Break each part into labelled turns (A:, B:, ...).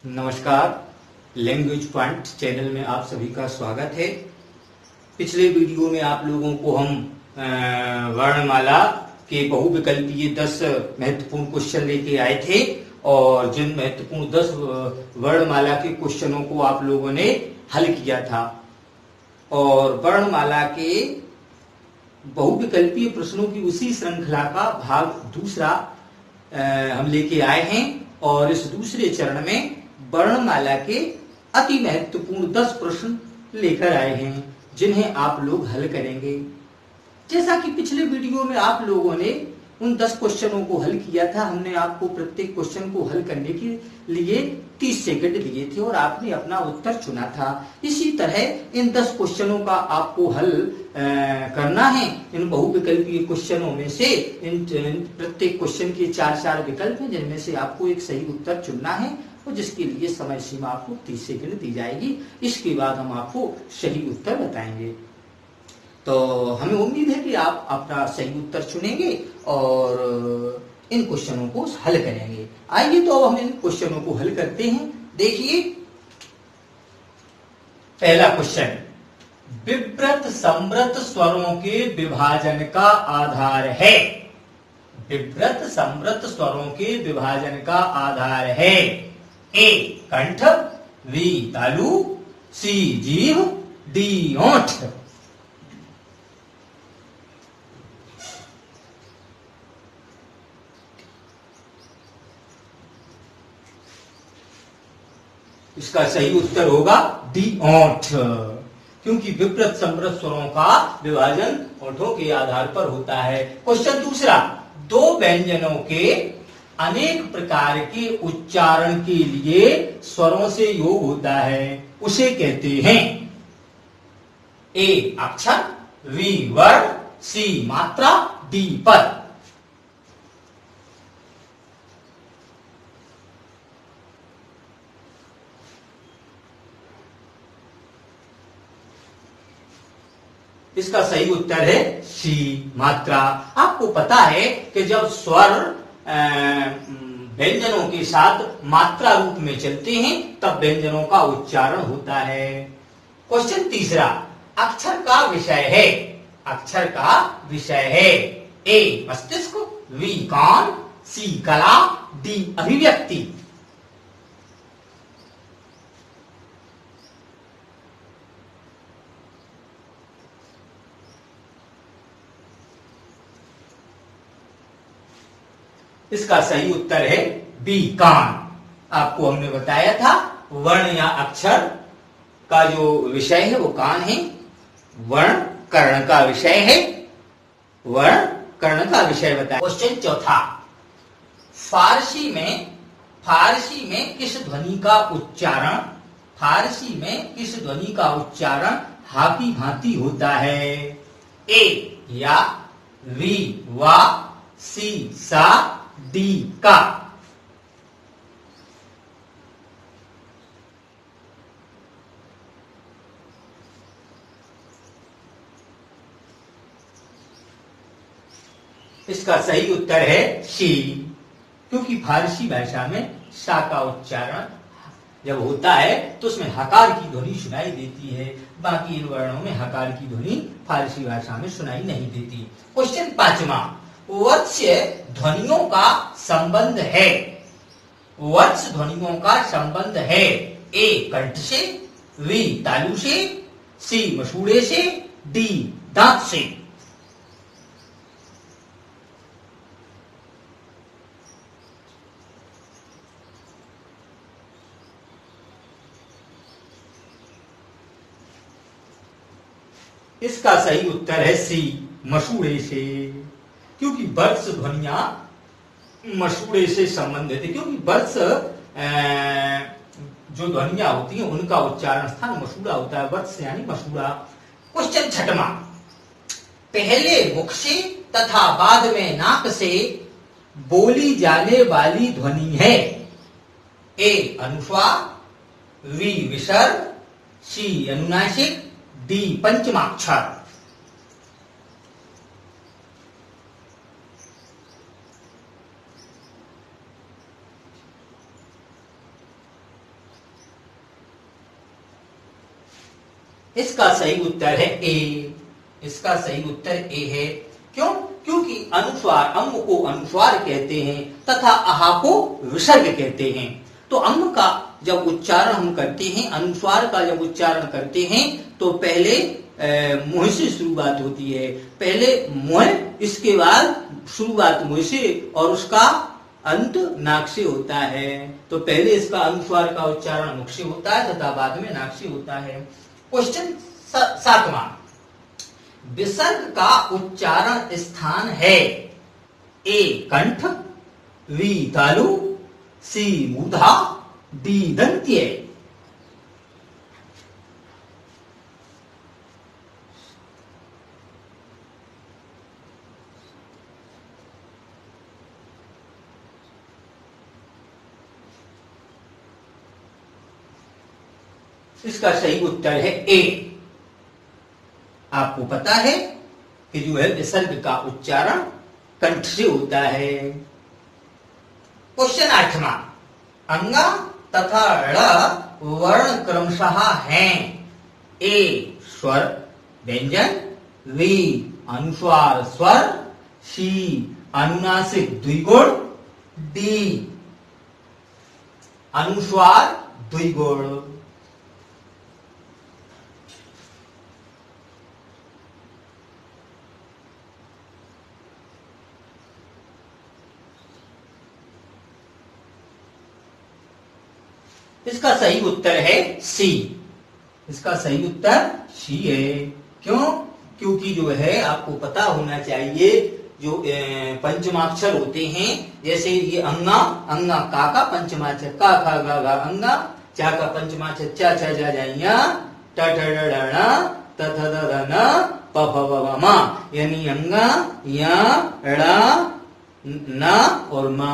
A: नमस्कार। Language point channel में आप सभी का स्वागत है। पिछले वीडियो में आप लोगों को हम वर्णमाला के बहुविकल्पीय 10 महत्वपूर्ण क्वेश्चन लेके आए थे और जिन महत्वपूर्ण 10 वर्णमाला के क्वेश्चनों को आप लोगों ने हल किया था और वर्णमाला के बहुविकल्पीय प्रश्नों की उसी श्रृंखला का भाग दूसरा हम लेके आए हैं और इस दूसरे चरण में वर्णमाला के अति महत्वपूर्ण 10 प्रश्न लेकर आए हैं जिन्हें आप लोग हल करेंगे। जैसा कि पिछले वीडियो में आप लोगों ने उन 10 क्वेश्चनों को हल किया था, हमने आपको प्रत्येक क्वेश्चन को हल करने के लिए 30 सेकंड दिए थे और आपने अपना उत्तर चुना था। इसी तरह इन 10 क्वेश्चनों का आपको हल करना है। इन बहुविकल्पीय क्वेश्चनों में से इन प्रत्येक क्वेश्चन के 4 विकल्प हैं जिनमें से आपको एक सही उत्तर चुनना है और जिसके लिए समय सीमा आपको 30 सेकंड दी जाएगी। इसके बाद हम आपको सही उत्तर बताएंगे। तो हमें उम्मीद है कि आप अपना सही उत्तर चुनेंगे और इन क्वेश्चनों को हल करेंगे। आइए तो अब हम इन क्वेश्चनों को हल करते हैं। देखिए पहला क्वेश्चन, विव्रत समव्रत स्वरों के विभाजन का आधार है। विव्रत समव्रत स्वरों के विभाजन का आधार है। ए कंठ, बी तालु, सी जीभ, डी ओंठ। इसका सही उत्तर होगा डी ओंठ, क्योंकि विव्रत समव्रत स्वरों का विभाजन ओंठों के आधार पर होता है। क्वेश्चन दूसरा, दो व्यंजनों के अनेक प्रकार के उच्चारण के लिए स्वरों से योग होता है, उसे कहते हैं। ए अक्षर, बी वर्ण, सी मात्रा, डी पद। इसका सही उत्तर है सी मात्रा। आपको पता है कि जब स्वर व्यंजनों के साथ मात्रा रूप में चलते हैं तब व्यंजनों का उच्चारण होता है। क्वेश्चन तीसरा, अक्षर का विषय है। अक्षर का विषय है। ए मस्तिष्क, बी कान, सी कला, डी अभिव्यक्ति। इसका सही उत्तर है बी कान। आपको हमने बताया था वर्ण या अक्षर का जो विषय है वो कान है, वर्ण कर्ण का विषय है, वर्ण कर्ण का विषय बताया। क्वेश्चन चौथा, फारसी में किस ध्वनि का उच्चारण हा की भांति होता है। ए या, वी वा, सी सा, डी का। इसका सही उत्तर है सी, क्योंकि फारसी भाषा में सा का उच्चारण जब होता है तो उसमें हकार की ध्वनि सुनाई देती है, बाकी इन वर्णों में हकार की ध्वनि फारसी भाषा में सुनाई नहीं देती। क्वेश्चन पांचवा, वत्स्य ध्वनियों का संबंध है। वत्स ध्वनियों का संबंध है। ए कंठ से, बी तालु से, सी मसूड़े से, डी दांत से। इसका सही उत्तर है सी मसूड़े से, क्योंकि वर्ष ध्वनियां मसूड़े से संबंधित है। क्योंकि वर्ष जो ध्वनियां होती हैं उनका उच्चारण स्थान मसूड़ा होता है, वर्ष यानी मसूड़ा। क्वेश्चन छठवां, पहले मुख से तथा बाद में नाक से बोली जाने वाली ध्वनि है। ए अनुस्वार, बी विसर्ग, सी अनुनासिक, डी पंचमाक्षर। इसका सही उत्तर है ए। इसका सही उत्तर ए है। क्यों? क्योंकि अनुस्वार अम को अनुस्वार कहते हैं तथा आहा को विसर्ग कहते हैं। तो अम का जब उच्चारण हम करते हैं, अनुस्वार का जब उच्चारण करते हैं तो पहले मुंह से शुरुआत होती है। पहले मुंह, इसके बाद शुरुआत मुंह से और उसका अंत नाक से होता है। तो पहले इसका अनुस्वार का उच्चारण मुख से होता है तथा बाद में नाक से होता है। क्वेश्चन 7वां, विसर्ग का उच्चारण स्थान है ए कंठ, बी तालु, सी मूर्धा, डी दंत्य। इसका सही उत्तर है ए। आपको पता है कि जो है विसर्ग का उच्चारण कंठ से होता है। क्वेश्चन 8वां, अंगा तथा ड़ वर्ण क्रमशः हैं ए स्वर व्यंजन, बी अनुस्वार स्वर, सी अनुनासिक द्विगुण, डी अनुस्वार द्विगुण। इसका सही उत्तर है सी। इसका सही उत्तर सी है। क्यों? क्योंकि जो है आपको पता होना चाहिए जो पंचमाक्षर होते हैं, जैसे ये अंगा, अंगा का पंचमाक्षर का खा गा गा अंगा, चा का पंचमाक्षर चा चा जा जाइया, ट ठ ड ढ ण, त थ द ध न, प फ व व म, यानी अंगा, या, ड़, न और मा,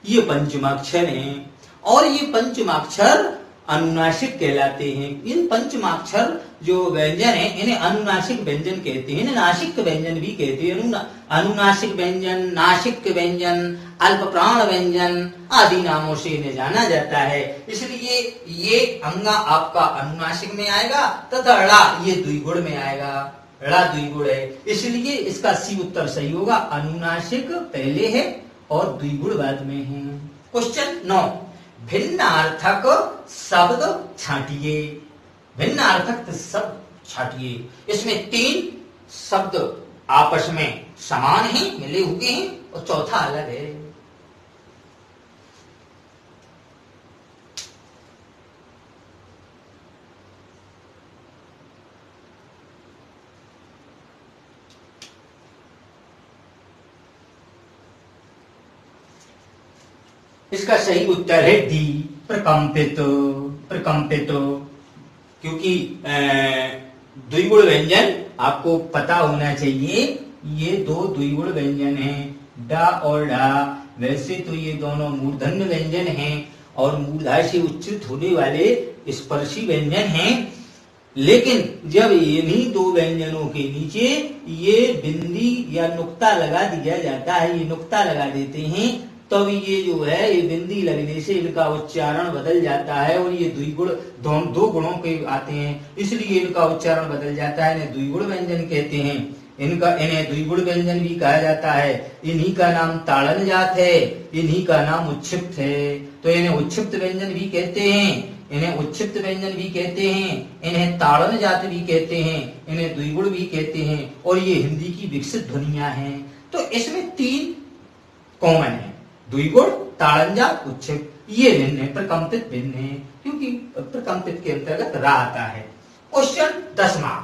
A: ये पंचमाक्षर हैं। और ये पंचमाक्षर अनुनासिक कहलाते हैं। इन पंचमाक्षर जो व्यंजन है इन्हें अनुनासिक व्यंजन कहते हैं, इन्हें नासिक व्यंजन भी कहते हैं। अनुनासिक व्यंजन, नासिक व्यंजन, अल्प प्राण व्यंजन आदि नामों से इन्हें जाना जाता है। इसलिए ये अंगा आपका अनुनासिक में आएगा तथा ड़ा ये द्विगुण में आएगा। ड़ा द्विगुण है, इसलिए इसका सी उत्तर सही होगा। अनुनासिक पहले है और द्विगुण बाद में है। क्वेश्चन 9, भिन्नार्थक शब्द छांटिए। भिन्नार्थक शब्द छांटिए। इसमें 3 शब्द आपस में समान हैं, मिले हुए हैं और चौथा अलग है। इसका सही उत्तर है डी, प्रकंपित। प्रकंपित क्योंकि द्विगुण व्यंजन आपको पता होना चाहिए, ये 2 द्विगुण व्यंजन हैं, डा और ढा। वैसे तो ये दोनों मूर्धन्य व्यंजन हैं और मूर्धा से उच्चारित होने वाले स्पर्शी व्यंजन हैं, लेकिन जब इन्हीं 2 व्यंजनों के नीचे ये बिंदी या नुक्ता लगा दिया जाता है, ये नुक्ता लगा देते हैं, तब ये जो है ये बिंदी लगने से इनका उच्चारण बदल जाता है और ये द्विगुण 2 गुणों के आते हैं, इसलिए इनका उच्चारण बदल जाता है। इन्हें द्विगुण व्यंजन कहते हैं। इन्हें द्विगुण व्यंजन भी कहा जाता है। इन्हीं का नाम ताड़न जात है, इन्हीं का नाम उच्छिप्त है। तो इन्हें उच्छिप्त व्यंजन भी कहते हैं, इन्हें उच्छिप्त व्यंजन भी कहते हैं, इन्हें ताड़न जात भी कहते हैं, इन्हें द्विगुण भी कहते हैं और ये हिंदी की विकसित ध्वनियां हैं। तो इसमें 3 कॉमन है, द्विगुण, ताड़नजात, उच्छिप्त। ये भिन्न है, प्रकंपित भिन्न है, क्योंकि प्रकंपित के अंतर्गत रा आता है। क्वेश्चन 10वां,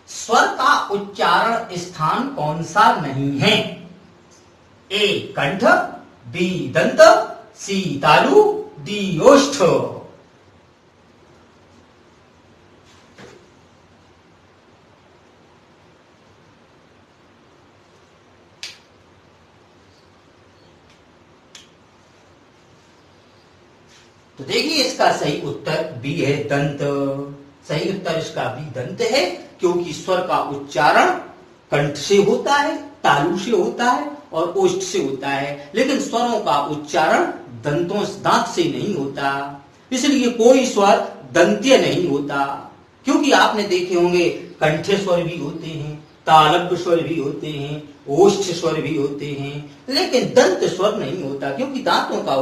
A: स्वर का उच्चारण स्थान कौन सा नहीं है? ए कंठ, बी दंत, सी तालु, डी ओष्ठ। तो देखिए इसका सही उत्तर बी है, दंत। सही उत्तर इसका बी दंत है, क्योंकि स्वर का उच्चारण कंठ से होता है, तालु से होता है और ओष्ठ से होता है, लेकिन स्वरों का उच्चारण दांत से नहीं होता। इसलिए कोई स्वर दंत्य नहीं होता। क्योंकि आपने देखे होंगे कंठ स्वर भी होते हैं, तालव्य स्वर भी होते हैं, ओष्ठ स्वर भी होते हैं, लेकिन दंत स्वर नहीं होता, क्योंकि दांतों का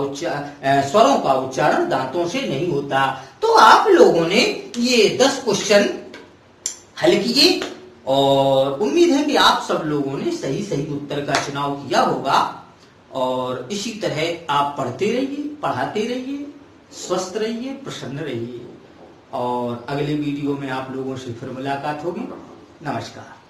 A: स्वरों का उच्चारण दांतों से नहीं होता। तो आप लोगों ने ये 10 क्वेश्चन हल किए और उम्मीद है कि आप सब लोगों ने सही सही उत्तर का चुनाव किया होगा। और इसी तरह आप पढ़ते रहिए, पढ़ाते रहिए, स्वस्थ रहिए, प्रसन्न रहिए। और अगले वीडियो में आप लोगों से फिर मुलाकात होगी। नमस्कार।